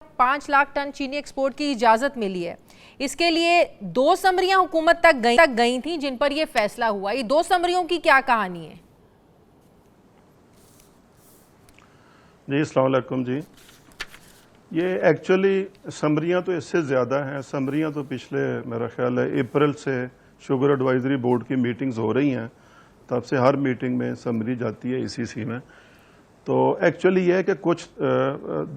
5 lakh ton चीनी export की इजाजत मिली है। इसके लिए 2 समरियां हुकूमत तक गई थी जिन पर यह फैसला हुआ। ये 2 समरियों की क्या कहानी है? जी अस्सलाम वालेकुम जी। ये एक्चुअली समरियां तो इससे ज़्यादा हैं। समरियां तो पिछले मेरा ख्याल है अप्रैल से शुगर एडवाइजरी बोर्ड की मीटिंग्स हो रही हैं, तब से हर मीटिंग में समरी जाती है ईसीसी में। तो एक्चुअली ये है कि कुछ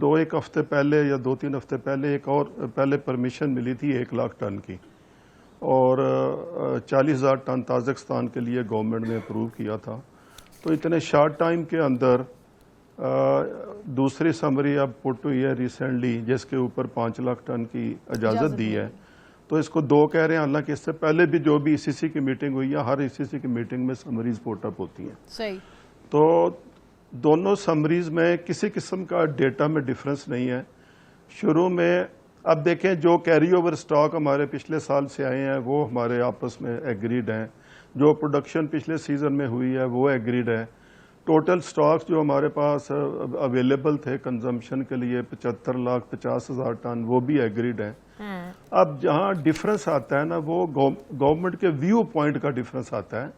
2-1 हफ्ते पहले या 2-3 हफ्ते पहले एक और पहले परमिशन मिली थी 1 लाख टन की, और 40,000 टन ताजिकिस्तान के लिए गवर्नमेंट ने अप्रूव किया था। तो इतने शॉर्ट टाइम के अंदर दूसरी समरी अब पुट हुई है रिसेंटली, जिसके ऊपर 5 लाख टन की इजाज़त दी है। तो इसको 2 कह रहे हैं, हालांकि इससे पहले भी जो भी ईसीसी की मीटिंग हुई है, हर ईसीसी की मीटिंग में समरीज पुटअप होती हैं। सही। तो दोनों समरीज में किसी किस्म का डेटा में डिफरेंस नहीं है। शुरू में अब देखें, जो कैरी ओवर स्टॉक हमारे पिछले साल से आए हैं वो हमारे आपस में एग्रीड हैं। जो प्रोडक्शन पिछले सीजन में हुई है वो एग्रीड है। टोटल स्टॉक्स जो हमारे पास अवेलेबल थे कंजम्पशन के लिए 75,50,000 टन, वो भी एग्रीड है। अब जहां डिफरेंस आता है ना, वो गवर्नमेंट के व्यू पॉइंट का डिफरेंस आता है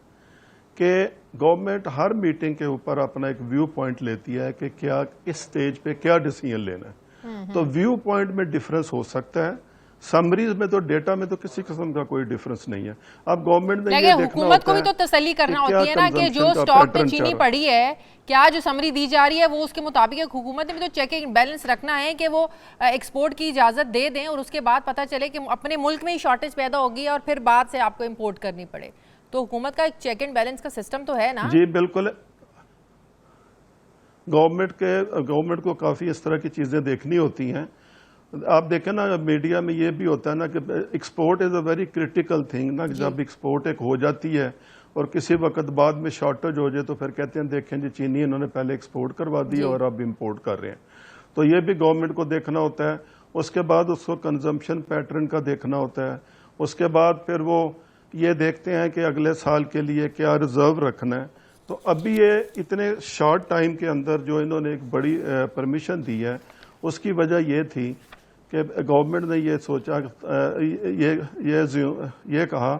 कि गवर्नमेंट हर मीटिंग के ऊपर अपना एक व्यू पॉइंट लेती है कि क्या इस स्टेज पे क्या डिसीजन लेना है। तो व्यू पॉइंट में डिफरेंस हो सकता है, समरीज में तो डेटा में तो किसी किस्म का कोई डिफरेंस नहीं है। अब गवर्नमेंट ने ये देखना हुकूमत को भी तो तसल्ली करना होती है ना कि जो स्टॉक में चीनी पड़ी है, क्या जो समरी दी जा रही है वो उसके मुताबिक है। हुकूमत ने भी तो चेकिंग बैलेंस रखना है कि वो एक्सपोर्ट की इजाजत दे दें और उसके बाद पता चले कि अपने मुल्क में ही शॉर्टेज पैदा होगी और फिर बाद से आपको इम्पोर्ट करनी पड़े। तो हुकूमत का एक चेक एंड बैलेंस का सिस्टम तो है ना? जी बिल्कुल। गवर्नमेंट को काफी इस तरह की चीजें देखनी होती हैं। आप देखें ना, मीडिया में ये भी होता है ना कि export is a very critical thing ना। जब एक्सपोर्ट एक हो जाती है और किसी वक्त बाद में शॉर्टेज हो जाए तो फिर कहते हैं देखें जी, चीनी इन्होंने पहले एक्सपोर्ट करवा दी और अब इंपोर्ट कर रहे हैं। तो ये भी गवर्नमेंट को देखना होता है। उसके बाद उसको कंजम्पशन पैटर्न का देखना होता है। उसके बाद फिर वो ये देखते हैं कि अगले साल के लिए क्या रिजर्व रखना है। तो अभी ये इतने शॉर्ट टाइम के अंदर जो इन्होंने एक बड़ी परमिशन दी है, उसकी वजह ये थी कि गवर्नमेंट ने ये सोचा, ये कहा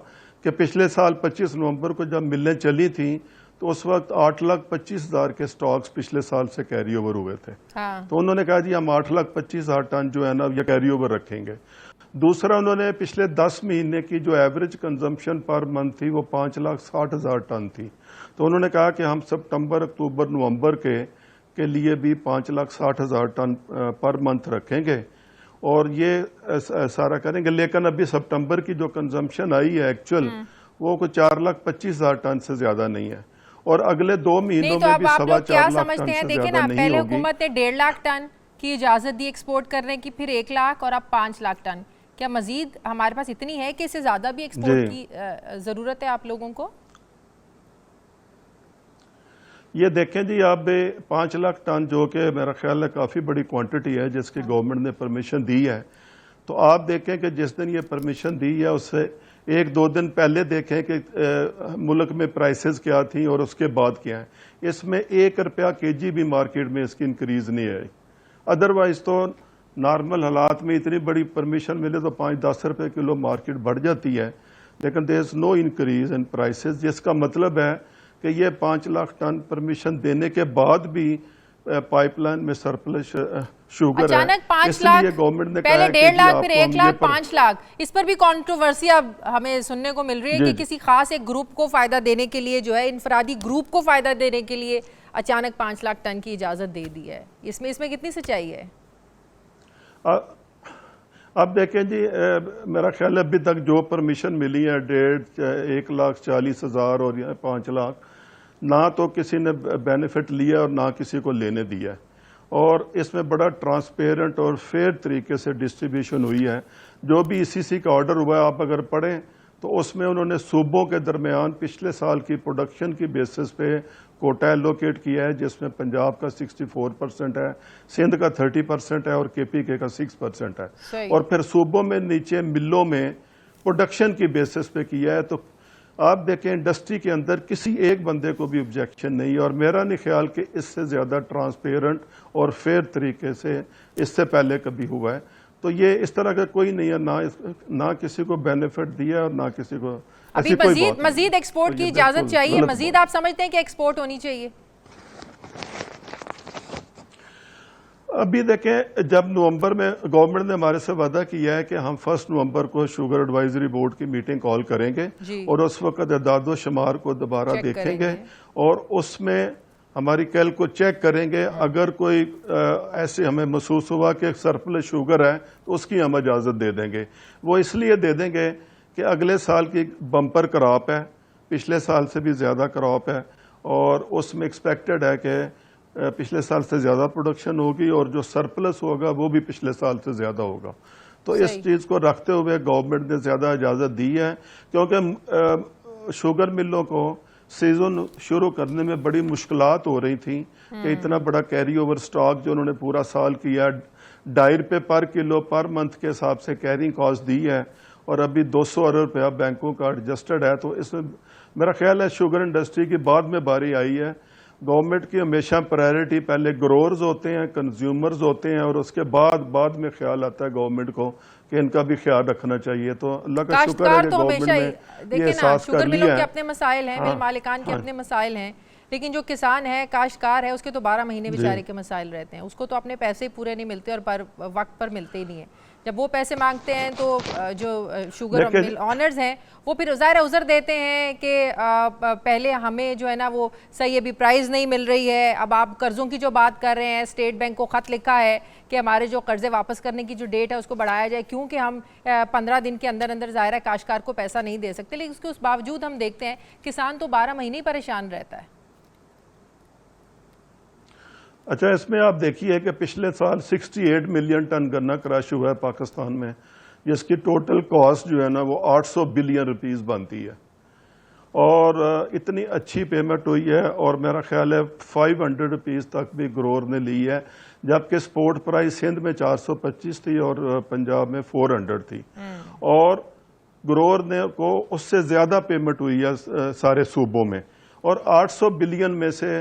कि पिछले साल 25 नवंबर को जब मिलें चली थी तो उस वक्त 8,25,000 के स्टॉक्स पिछले साल से कैरी ओवर हुए थे। तो उन्होंने कहा जी हम 8,25,000 टन जो है ना ये कैरी ओवर रखेंगे। दूसरा, उन्होंने पिछले 10 महीने की जो एवरेज कंजम्पशन पर मंथ थी वो 5,60,000 टन थी। तो उन्होंने कहा कि हम सितंबर, अक्टूबर, नवंबर के लिए भी 5,60,000 टन पर मंथ रखेंगे और ये सारा करेंगे। लेकिन अभी सितंबर की जो कंजम्पशन आई है एक्चुअल, वो कोई 4,25,000 टन से ज्यादा नहीं है और अगले 2 महीनों में भी 4.25 लाख टन से ज्यादा नहीं पहले होगी। हुकूमत ने 1.5 लाख टन की इजाजत दी एक्सपोर्ट करने की, फिर 1 लाख और अब 5 लाख टन। क्या मजीद हमारे पास इतनी है कि इससे ज्यादा भी एक्सपोर्ट की जरूरत है आप लोगों को? ये देखें जी, आप 5 लाख टन जो कि मेरा ख्याल है काफ़ी बड़ी क्वांटिटी है जिसकी गवर्नमेंट ने परमिशन दी है। तो आप देखें कि जिस दिन ये परमिशन दी है उससे 1-2 दिन पहले देखें कि मुल्क में प्राइसेस क्या थी और उसके बाद क्या है। इसमें 1 रुपया केजी भी मार्केट में इसकी इंक्रीज नहीं आई। अदरवाइज तो नॉर्मल हालात में इतनी बड़ी परमिशन मिले तो 5-10 रुपये किलो मार्केट बढ़ जाती है, लेकिन there is no increase in prices, जिसका मतलब है कि ये 5 लाख टन परमिशन देने के बाद भी पाइपलाइन में सरप्लस शुगर अचानक 5 लाख, गवर्नमेंट ने पहले 1.5 लाख फिर 1 लाख 5 लाख। इस पर भी कंट्रोवर्सी अब हमें सुनने को मिल रही है कि किसी खास एक ग्रुप को फायदा देने के लिए, जो है इनफरादी ग्रुप को फायदा देने के लिए अचानक 5 लाख टन की इजाजत दे दी है। इसमें कितनी सच्चाई है? अब देखें जी, मेरा ख्याल है अभी तक जो परमिशन मिली है 1,40,000 और 5 लाख, ना तो किसी ने बेनिफिट लिया और ना किसी को लेने दिया, और इसमें बड़ा ट्रांसपेरेंट और फेयर तरीके से डिस्ट्रीब्यूशन हुई है। जो भी ईसीसी का ऑर्डर हुआ है आप अगर पढ़ें तो उसमें उन्होंने सूबों के दरमियान पिछले साल की प्रोडक्शन की बेसिस पे कोटा एलोकेट किया है, जिसमें पंजाब का 64% है, सिंध का 30% है और केपीके का 6% है। और फिर सूबों में नीचे मिलों में प्रोडक्शन की बेसिस पे किया है। तो आप देखें इंडस्ट्री के अंदर किसी एक बंदे को भी ऑब्जेक्शन नहीं है, और मेरा नहीं ख्याल कि इससे ज्यादा ट्रांसपेरेंट और फेयर तरीके से इससे पहले कभी हुआ है। तो ये इस तरह का कोई नहीं है, ना किसी को बेनिफिट दिया और ना किसी को अभी ऐसी कोई बात मजीद एक्सपोर्ट नहीं। की ये इजाजत बिल्कुल चाहिए, गलत मजीद बात। आप समझते हैं कि एक्सपोर्ट होनी चाहिए? अभी देखें, जब नवंबर में गवर्नमेंट ने हमारे से वादा किया है कि हम 1 नवंबर को शुगर एडवाइजरी बोर्ड की मीटिंग कॉल करेंगे और उस वक्त एदादो शुमार को दोबारा देखेंगे और उसमें हमारी कैल को चेक करेंगे। अगर कोई ऐसे हमें महसूस हुआ कि सरप्लस शुगर है तो उसकी हम इजाजत दे देंगे। वो इसलिए दे देंगे कि अगले साल की बम्पर क्रॉप है, पिछले साल से भी ज्यादा क्रॉप है, और उसमें एक्सपेक्टेड है कि पिछले साल से ज्यादा प्रोडक्शन होगी और जो सरप्लस होगा वो भी पिछले साल से ज्यादा होगा। तो इस चीज को रखते हुए गवर्नमेंट ने ज्यादा इजाजत दी है, क्योंकि शुगर मिलों को सीजन शुरू करने में बड़ी मुश्किलात हो रही थी कि इतना बड़ा कैरी ओवर स्टॉक जो उन्होंने पूरा साल किया, डायर पे पर किलो पर मंथ के हिसाब से कैरिंग कॉस्ट दी है, और अभी 200 अरब रुपया बैंकों का एडजस्टेड है। तो इसमें मेरा ख्याल है शुगर इंडस्ट्री की बाद में बारी आई है। गवर्नमेंट की हमेशा प्रायोरिटी पहले ग्रोअर्स होते हैं, कंज्यूमर्स होते हैं, और उसके बाद में ख्याल आता है गवर्नमेंट को कि इनका भी ख्याल रखना चाहिए। तो अल्लाह का शुक्र है कि गवर्नमेंट ने ये एहसास कर लिया है। के अपने मसाइल हैं, मिल मालिकान के अपने मसाइल हैं, लेकिन जो किसान है, काश्तकार है, उसके तो 12 महीने बेचारे के मसाइल रहते हैं। उसको तो अपने पैसे पूरे नहीं मिलते और वक्त पर मिलते ही नहीं है। जब वो पैसे मांगते हैं तो जो शुगर मिल ऑनर्स हैं वो फिर ज़ाहिर उज़र देते हैं कि पहले हमें जो है ना वो सही अभी प्राइस नहीं मिल रही है। अब आप कर्ज़ों की जो बात कर रहे हैं, स्टेट बैंक को ख़त लिखा है कि हमारे जो कर्ज़े वापस करने की जो डेट है उसको बढ़ाया जाए, क्योंकि हम 15 दिन के अंदर अंदर ज़ाहिर काश्तकार को पैसा नहीं दे सकते। लेकिन उसके उस बावजूद हम देखते हैं किसान तो 12 महीने ही परेशान रहता है। अच्छा, इसमें आप देखिए कि पिछले साल 68 मिलियन टन गन्ना क्रश हुआ है पाकिस्तान में, जिसकी टोटल कॉस्ट जो है ना वो 800 बिलियन रुपीस बनती है, और इतनी अच्छी पेमेंट हुई है, और मेरा ख्याल है 500 रुपीस तक भी ग्रोअर ने ली है, जबकि स्पोर्ट प्राइस सिंध में 425 थी और पंजाब में 400 थी, और ग्रोअर ने को उससे ज्यादा पेमेंट हुई है सारे सूबों में। और 800 बिलियन में से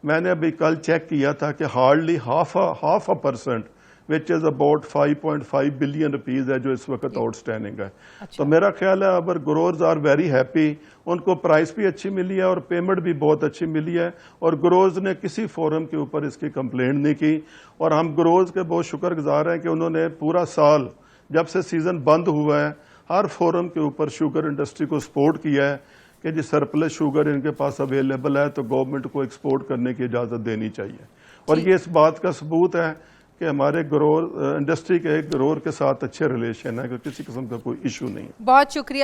मैंने अभी कल चेक किया था कि hardly half a percent which is about 5.5 billion rupees है जो इस वक्त आउटस्टैंडिंग है। अच्छा। तो मेरा ख्याल है अगर ग्रोअर्स आर वेरी हैप्पी, उनको प्राइस भी अच्छी मिली है और पेमेंट भी बहुत अच्छी मिली है, और ग्रोअर्स ने किसी फोरम के ऊपर इसकी कंप्लेंट नहीं की, और हम ग्रोअर्स के बहुत शुक्रगुजार हैं कि उन्होंने पूरा साल जब से सीजन बंद हुआ है हर फोरम के ऊपर शुगर इंडस्ट्री को सपोर्ट किया है कि जी सरप्लस शुगर इनके पास अवेलेबल है तो गवर्नमेंट को एक्सपोर्ट करने की इजाजत देनी चाहिए। और ये इस बात का सबूत है कि हमारे ग्रोअर इंडस्ट्री के ग्रोअर के साथ अच्छे रिलेशन है, कि किसी किस्म का कोई इशू नहीं है। बहुत शुक्रिया।